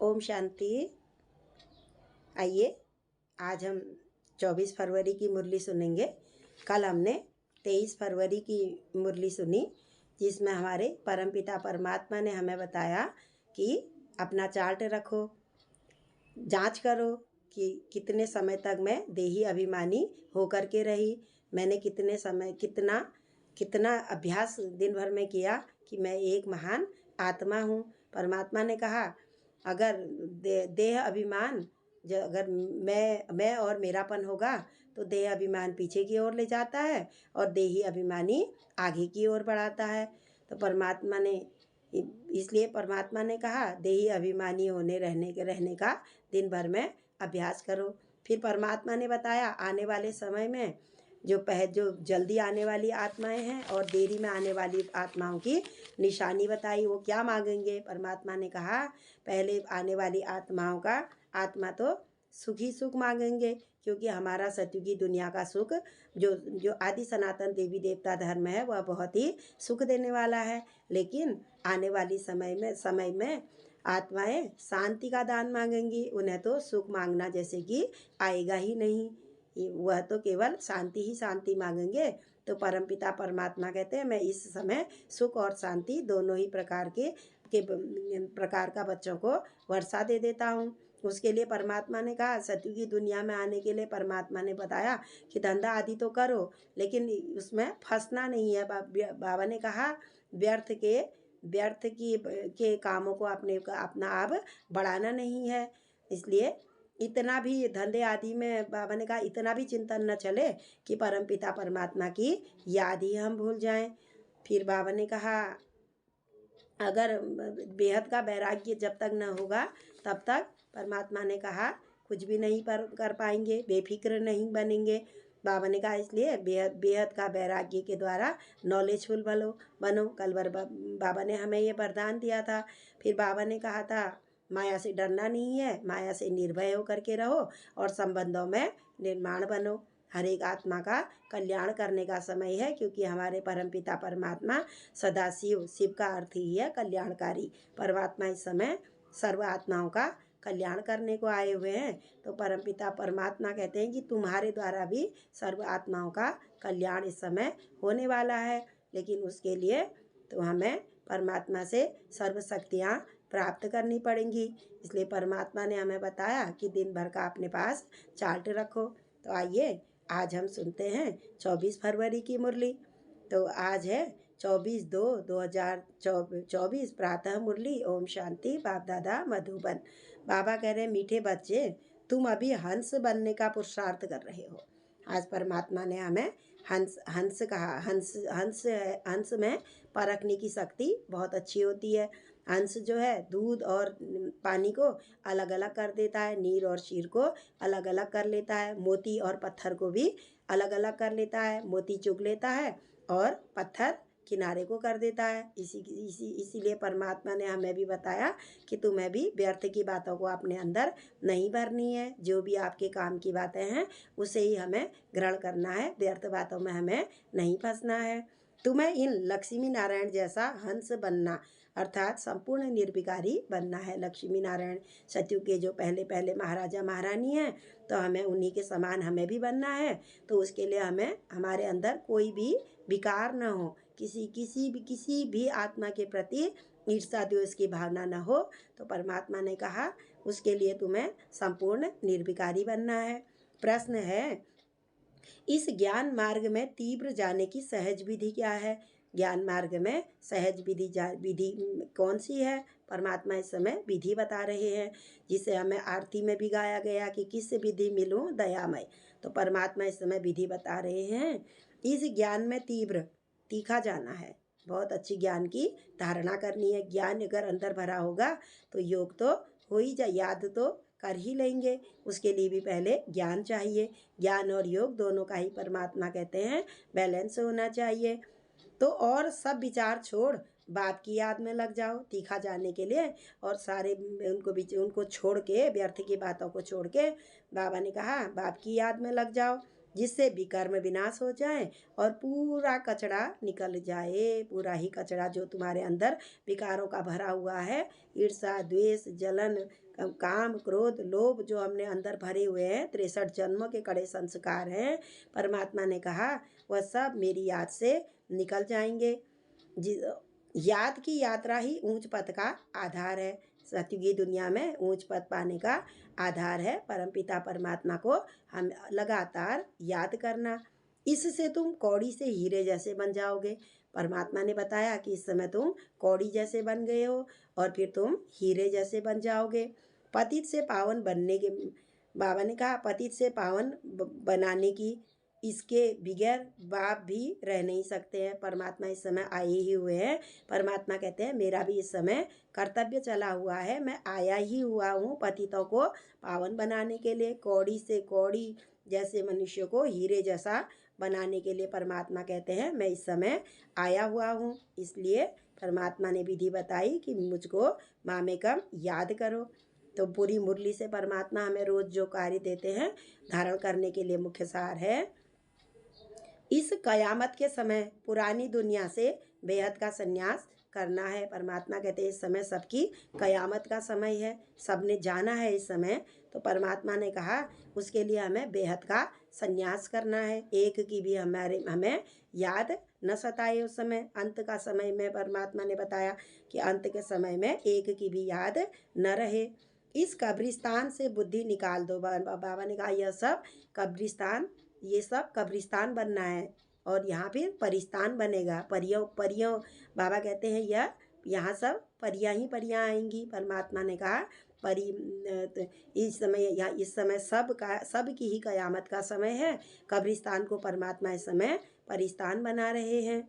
ओम शांति। आइए आज हम 24 फरवरी की मुरली सुनेंगे। कल हमने 23 फरवरी की मुरली सुनी, जिसमें हमारे परमपिता परमात्मा ने हमें बताया कि अपना चार्ट रखो, जांच करो कि कितने समय तक मैं देही अभिमानी होकर के रही। मैंने कितने समय कितना अभ्यास दिन भर में किया कि मैं एक महान आत्मा हूँ। परमात्मा ने कहा अगर देह अभिमान अगर मैं और मेरापन होगा तो देह अभिमान पीछे की ओर ले जाता है और देही अभिमानी आगे की ओर बढ़ाता है। तो इसलिए परमात्मा ने कहा देही अभिमानी रहने का दिन भर में अभ्यास करो। फिर परमात्मा ने बताया आने वाले समय में जो जल्दी आने वाली आत्माएं हैं और देरी में आने वाली आत्माओं की निशानी बताई, वो क्या मांगेंगे। परमात्मा ने कहा पहले आने वाली आत्मा तो सुखी सुख मांगेंगे, क्योंकि हमारा सतयुगी दुनिया का सुख जो आदि सनातन देवी देवता धर्म है वह बहुत ही सुख देने वाला है। लेकिन आने वाली समय में आत्माएं शांति का दान मांगेंगी। उन्हें तो सुख मांगना जैसे कि आएगा ही नहीं, वह तो केवल शांति ही शांति मांगेंगे। तो परमपिता परमात्मा कहते हैं मैं इस समय सुख और शांति दोनों ही प्रकार का बच्चों को वर्षा दे देता हूँ। उसके लिए परमात्मा ने कहा सतयुगी दुनिया में आने के लिए परमात्मा ने बताया कि धंधा आदि तो करो, लेकिन उसमें फंसना नहीं है। बाबा ने कहा व्यर्थ के कामों को अपना आप बढ़ाना नहीं है। इसलिए इतना भी धंधे आदि में बाबा ने कहा इतना भी चिंतन न चले कि परमपिता परमात्मा की याद ही हम भूल जाएं। फिर बाबा ने कहा अगर बेहद का वैराग्य जब तक न होगा तब तक परमात्मा ने कहा कुछ भी नहीं कर पाएंगे, बेफिक्र नहीं बनेंगे। बाबा ने कहा इसलिए बेहद का वैराग्य के द्वारा नॉलेजफुल बनो। कल बाबा ने हमें ये वरदान दिया था। फिर बाबा ने कहा था माया से डरना नहीं है, माया से निर्भय होकर के रहो और संबंधों में निर्माण बनो। हर एक आत्मा का कल्याण करने का समय है, क्योंकि हमारे परमपिता परमात्मा सदाशिव, शिव का अर्थ ही है कल्याणकारी। परमात्मा इस समय सर्व आत्माओं का कल्याण करने को आए हुए हैं। तो परमपिता परमात्मा कहते हैं कि तुम्हारे द्वारा भी सर्व आत्माओं का कल्याण इस समय होने वाला है। लेकिन उसके लिए तो हमें परमात्मा से सर्व शक्तियाँ प्राप्त करनी पड़ेंगी। इसलिए परमात्मा ने हमें बताया कि दिन भर का अपने पास चार्ट रखो। तो आइए आज हम सुनते हैं 24 फरवरी की मुरली। तो आज है 24/2/2024 प्रातः मुरली। ओम शांति। बाप दादा मधुबन। बाबा कह रहे मीठे बच्चे तुम अभी हंस बनने का पुरुषार्थ कर रहे हो। आज परमात्मा ने हमें हंस कहा। हंस में परखने की शक्ति बहुत अच्छी होती है। हंस जो है दूध और पानी को अलग अलग कर देता है, नीर और शीर को अलग अलग कर लेता है, मोती और पत्थर को भी अलग अलग कर लेता है। मोती चुग लेता है और पत्थर किनारे को कर देता है। इसीलिए परमात्मा ने हमें भी बताया कि तुम्हें भी व्यर्थ की बातों को अपने अंदर नहीं भरनी है। जो भी आपके काम की बातें हैं उसे ही हमें ग्रहण करना है, व्यर्थ बातों में हमें नहीं फंसना है। तुम्हें इन लक्ष्मी नारायण जैसा हंस बनना अर्थात संपूर्ण निर्विकारी बनना है। लक्ष्मी नारायण सतयुग के जो पहले महाराजा महारानी हैं, तो हमें उन्हीं के समान हमें भी बनना है। तो उसके लिए हमें हमारे अंदर कोई भी विकार न हो, किसी भी आत्मा के प्रति ईर्ष्या द्वेष की भावना न हो। तो परमात्मा ने कहा उसके लिए तुम्हें संपूर्ण निर्विकारी बनना है। प्रश्न है इस ज्ञान मार्ग में तीव्र जाने की सहज विधि क्या है। ज्ञान मार्ग में सहज विधि कौन सी है। परमात्मा इस समय विधि बता रहे हैं, जिसे हमें आरती में भी गाया गया कि किस विधि मिलूं दयामय। तो परमात्मा इस समय विधि बता रहे हैं। इस ज्ञान में तीखा जाना है, बहुत अच्छी ज्ञान की धारणा करनी है। ज्ञान अगर अंदर भरा होगा तो योग तो हो ही जाए, याद तो कर ही लेंगे। उसके लिए भी पहले ज्ञान चाहिए। ज्ञान और योग दोनों का ही परमात्मा कहते हैं बैलेंस होना चाहिए। तो और सब विचार छोड़ बाप की याद में लग जाओ तीखा जाने के लिए। और सारे उनको छोड़ के, व्यर्थ की बातों को छोड़ के बाबा ने कहा बाप की याद में लग जाओ। जिससे विकर्म विनाश हो जाए और पूरा कचरा निकल जाए। पूरा ही कचरा जो तुम्हारे अंदर विकारों का भरा हुआ है, ईर्ष्या, द्वेष, जलन, काम, क्रोध, लोभ, जो हमने अंदर भरे हुए हैं, 63 जन्मों के कड़े संस्कार हैं, परमात्मा ने कहा वह सब मेरी याद से निकल जाएंगे। याद की यात्रा ही ऊंच पद का आधार है। सतयुगी दुनिया में ऊंच पद पाने का आधार है परमपिता परमात्मा को हम लगातार याद करना। इससे तुम कौड़ी से हीरे जैसे बन जाओगे। परमात्मा ने बताया कि इस समय तुम कौड़ी जैसे बन गए हो और फिर तुम हीरे जैसे बन जाओगे। पतित से पावन बनने के, बाबा ने कहा पतित से पावन बनाने की इसके बगैर बाप भी रह नहीं सकते हैं। परमात्मा इस समय आए ही हुए हैं। परमात्मा कहते हैं मेरा भी इस समय कर्तव्य चला हुआ है, मैं आया ही हुआ हूँ पतितों को पावन बनाने के लिए। कौड़ी से कौड़ी जैसे मनुष्य को हीरे जैसा बनाने के लिए परमात्मा कहते हैं मैं इस समय आया हुआ हूँ। इसलिए परमात्मा ने विधि बताई कि मुझको मामेकम याद करो। तो पूरी मुरली से परमात्मा हमें रोज जो कार्य देते हैं धारण करने के लिए मुख्य सार है, इस कयामत के समय पुरानी दुनिया से बेहद का संन्यास करना है। परमात्मा कहते हैं इस समय सबकी कयामत का समय है, सबने जाना है इस समय। तो परमात्मा ने कहा उसके लिए हमें बेहद का संन्यास करना है। एक की भी हमें याद न सताए उस समय। अंत का समय में परमात्मा ने बताया कि अंत के समय में एक की भी याद न रहे। इस कब्रिस्तान से बुद्धि निकाल दो। बाबा ने कहा यह सब कब्रिस्तान, ये सब कब्रिस्तान बनना है और यहाँ फिर परिस्तान बनेगा। परियों परियों बाबा कहते हैं यह यहाँ सब परियां ही परियां आएंगी। परमात्मा ने कहा परि इस समय यहाँ इस समय सब की ही कयामत का समय है। कब्रिस्तान को परमात्मा इस समय परिस्तान बना रहे हैं।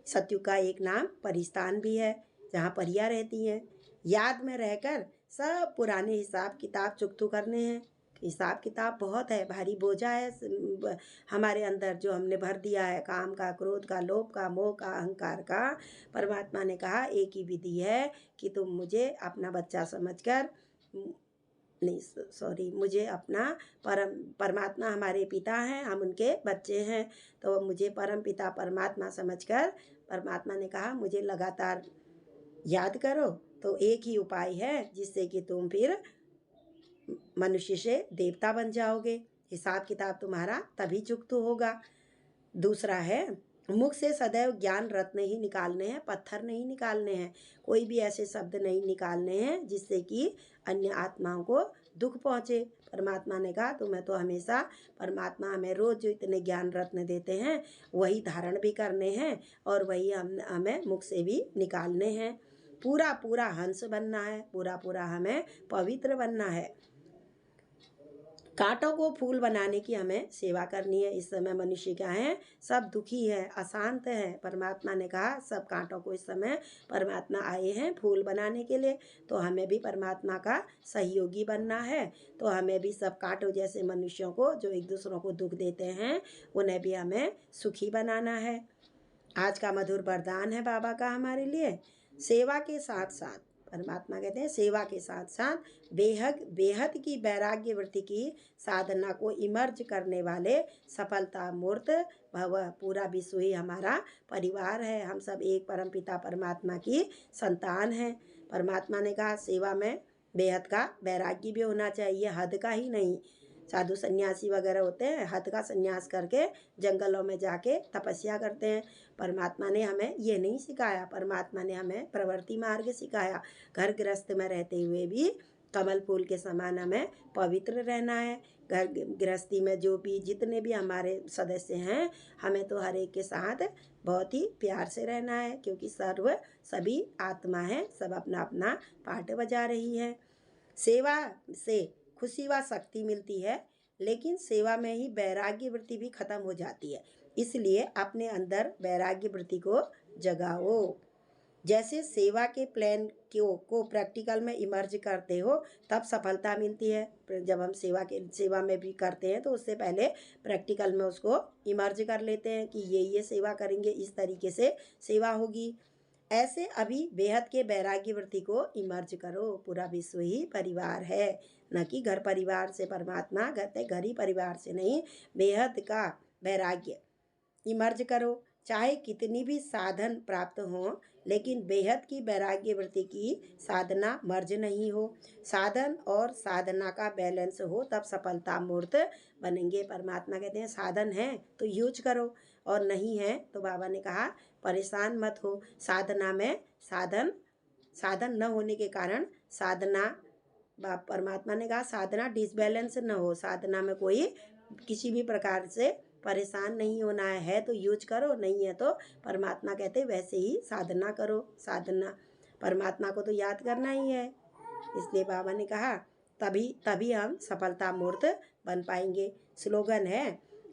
सत्युग का एक नाम परिस्तान भी है जहाँ परियां रहती हैं। याद में रहकर सब पुराने हिसाब किताब चुकतू करने हैं। हिसाब किताब बहुत है, भारी बोझा है हमारे अंदर जो हमने भर दिया है, काम का, क्रोध का, लोभ का, मोह का, अहंकार का। परमात्मा ने कहा एक ही विधि है कि तुम मुझे अपना बच्चा समझकर, नहीं सॉरी, मुझे अपना परमात्मा हमारे पिता हैं, हम उनके बच्चे हैं, तो मुझे परम पिता परमात्मा समझकर परमात्मा ने कहा मुझे लगातार याद करो। तो एक ही उपाय है जिससे कि तुम फिर मनुष्य से देवता बन जाओगे। हिसाब किताब तुम्हारा तभी चुकता होगा। दूसरा है मुख से सदैव ज्ञान रत्न ही निकालने हैं, पत्थर नहीं निकालने हैं। कोई भी ऐसे शब्द नहीं निकालने हैं जिससे कि अन्य आत्माओं को दुख पहुँचे। परमात्मा ने कहा तुम्हें तो हमेशा परमात्मा हमें रोज जो इतने ज्ञान रत्न देते हैं वही धारण भी करने हैं और वही हमें मुख से भी निकालने हैं। पूरा पूरा हंस बनना है, पूरा पूरा हमें पवित्र बनना है। कांटों को फूल बनाने की हमें सेवा करनी है। इस समय मनुष्य क्या है, सब दुखी है, अशांत है। परमात्मा ने कहा सब कांटों को इस समय परमात्मा आए हैं फूल बनाने के लिए, तो हमें भी परमात्मा का सहयोगी बनना है। तो हमें भी सब कांटों जैसे मनुष्यों को जो एक दूसरों को दुख देते हैं उन्हें भी हमें सुखी बनाना है। आज का मधुर वरदान है बाबा का हमारे लिए, सेवा के साथ साथ, परमात्मा कहते हैं सेवा के साथ साथ बेहद की वैराग्य वृत्ति की साधना को इमर्ज करने वाले सफलता मूर्त भव। पूरा विश्व ही हमारा परिवार है, हम सब एक परमपिता परमात्मा की संतान हैं। परमात्मा ने कहा सेवा में बेहद का वैराग्य भी होना चाहिए, हद का ही नहीं। साधु सन्यासी वगैरह होते हैं, हद का सन्यास करके जंगलों में जाके तपस्या करते हैं। परमात्मा ने हमें ये नहीं सिखाया। परमात्मा ने हमें प्रवृत्ति मार्ग सिखाया। घर गृहस्थ में रहते हुए भी कमल फूल के समान हमें पवित्र रहना है। घर गृहस्थी में जो भी जितने भी हमारे सदस्य हैं हमें तो हर एक के साथ बहुत ही प्यार से रहना है, क्योंकि सभी आत्मा है, सब अपना अपना पार्ट बजा रही है। सेवा से खुशी व शक्ति मिलती है, लेकिन सेवा में ही वैराग्य वृत्ति भी खत्म हो जाती है। इसलिए अपने अंदर वैराग्य वृत्ति को जगाओ। जैसे सेवा के प्लान को प्रैक्टिकल में इमर्ज करते हो तब सफलता मिलती है। जब हम सेवा में भी करते हैं तो उससे पहले प्रैक्टिकल में उसको इमर्ज कर लेते हैं कि ये सेवा करेंगे, इस तरीके से सेवा होगी। ऐसे अभी बेहद के वैराग्य वृत्ति को इमर्ज करो। पूरा विश्व ही परिवार है, न कि घर परिवार से परमात्मा कहते, घर ही परिवार से नहीं, बेहद का वैराग्य इमर्ज करो। चाहे कितनी भी साधन प्राप्त हो, लेकिन बेहद की वैराग्य वृत्ति की साधना मर्ज नहीं हो। साधन और साधना का बैलेंस हो, तब सफलता मूर्त बनेंगे। परमात्मा कहते हैं साधन है तो यूज करो, और नहीं है तो बाबा ने कहा परेशान मत हो। साधना में साधन न होने के कारण साधना, परमात्मा ने कहा साधना डिसबैलेंस न हो। साधना में कोई किसी भी प्रकार से परेशान नहीं होना है तो यूज करो, नहीं है तो परमात्मा कहते वैसे ही साधना करो। साधना परमात्मा को तो याद करना ही है, इसलिए बाबा ने कहा तभी तभी हम सफलता मूर्त बन पाएंगे। स्लोगन है,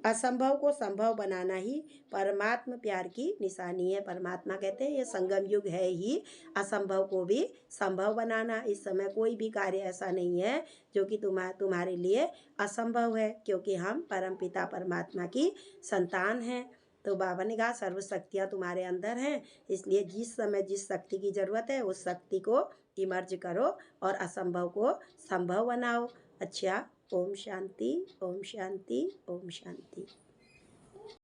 असंभव को संभव बनाना ही परमात्मा प्यार की निशानी है। परमात्मा कहते हैं ये संगम युग है ही असंभव को भी संभव बनाना। इस समय कोई भी कार्य ऐसा नहीं है जो कि तुम्हारे लिए असंभव है, क्योंकि हम परमपिता परमात्मा की संतान हैं। तो बाबा ने कहा सर्वशक्तियाँ तुम्हारे अंदर हैं, इसलिए जिस समय जिस शक्ति की ज़रूरत है उस शक्ति को इमर्ज करो और असंभव को संभव बनाओ। अच्छा, ओम शांति, ओम शांति, ओम शांति।